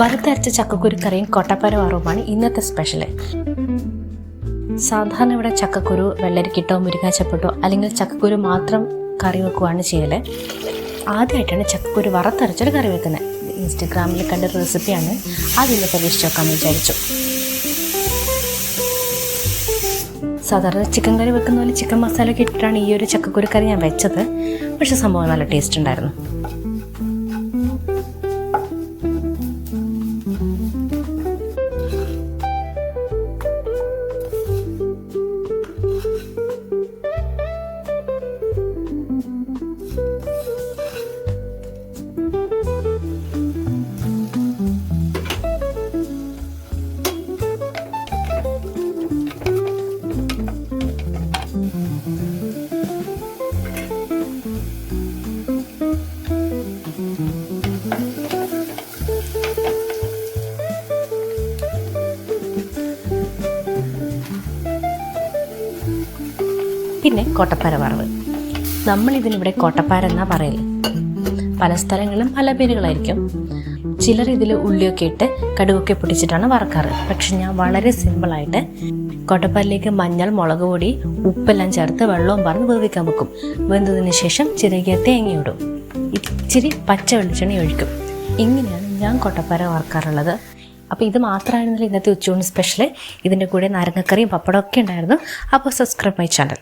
വറുത്തരച്ച ചക്കക്കുരുക്കറിയും കൊട്ടപ്പര വറവുമാണ് ഇന്നത്തെ സ്പെഷ്യൽ. സാധാരണ ഇവിടെ ചക്കക്കുരു വെള്ളരിക്കിട്ടോ മുരിങ്ങാച്ചപ്പിട്ടോ അല്ലെങ്കിൽ ചക്കക്കുരു മാത്രം കറി വെക്കുകയാണ് ചെയ്യൽ. ആദ്യമായിട്ടാണ് ചക്കക്കുരു വറുത്തരച്ചൊരു കറി വെക്കുന്നത്. ഇൻസ്റ്റഗ്രാമിൽ കണ്ട റെസിപ്പിയാണ്, അതിന്ന് പരീക്ഷിച്ച് നോക്കാമെന്ന് വിചാരിച്ചു. സാധാരണ ചിക്കൻ കറി വെക്കുന്ന പോലെ ചിക്കൻ മസാല ഒക്കെ ഇട്ടിട്ടാണ് ഈ ഒരു ചക്കക്കുരു കറി ഞാൻ വെച്ചത്. പക്ഷെ സംഭവം നല്ല ടേസ്റ്റ് ഉണ്ടായിരുന്നു. പിന്നെ കൊട്ടപ്പാര വറവ്. നമ്മളിതിനിവിടെ കൊട്ടപ്പാര എന്നാണ് പറയല്. പല സ്ഥലങ്ങളിലും പല പേരുകളായിരിക്കും. ചിലർ ഇതിൽ ഉള്ളിയൊക്കെ ഇട്ട് കടുകൊക്കെ പൊട്ടിച്ചിട്ടാണ് വറക്കാറ്. പക്ഷെ ഞാൻ വളരെ സിമ്പിളായിട്ട് കൊട്ടപ്പാരയിലേക്ക് മഞ്ഞൾ, മുളക് പൊടി, ഉപ്പെല്ലാം ചേർത്ത് വെള്ളവും പറഞ്ഞ് വേവിക്കാൻ വെക്കും. വെന്തതിന് ശേഷം ചിരകിയ തേങ്ങയിടും, ഇച്ചിരി പച്ച വെളിച്ചെണ്ണ ഒഴിക്കും. ഇങ്ങനെയാണ് ഞാൻ കൊട്ടപ്പാര വറക്കാറുള്ളത്. അപ്പോൾ ഇത് മാത്രമായിരുന്നില്ല ഇന്നത്തെ ഉച്ചയൂണ് സ്പെഷ്യൽ. ഇതിൻ്റെ കൂടെ നാരങ്ങക്കറിയും പപ്പടമൊക്കെ ഉണ്ടായിരുന്നു. അപ്പോൾ സബ്സ്ക്രൈബ് മൈ ചാനൽ.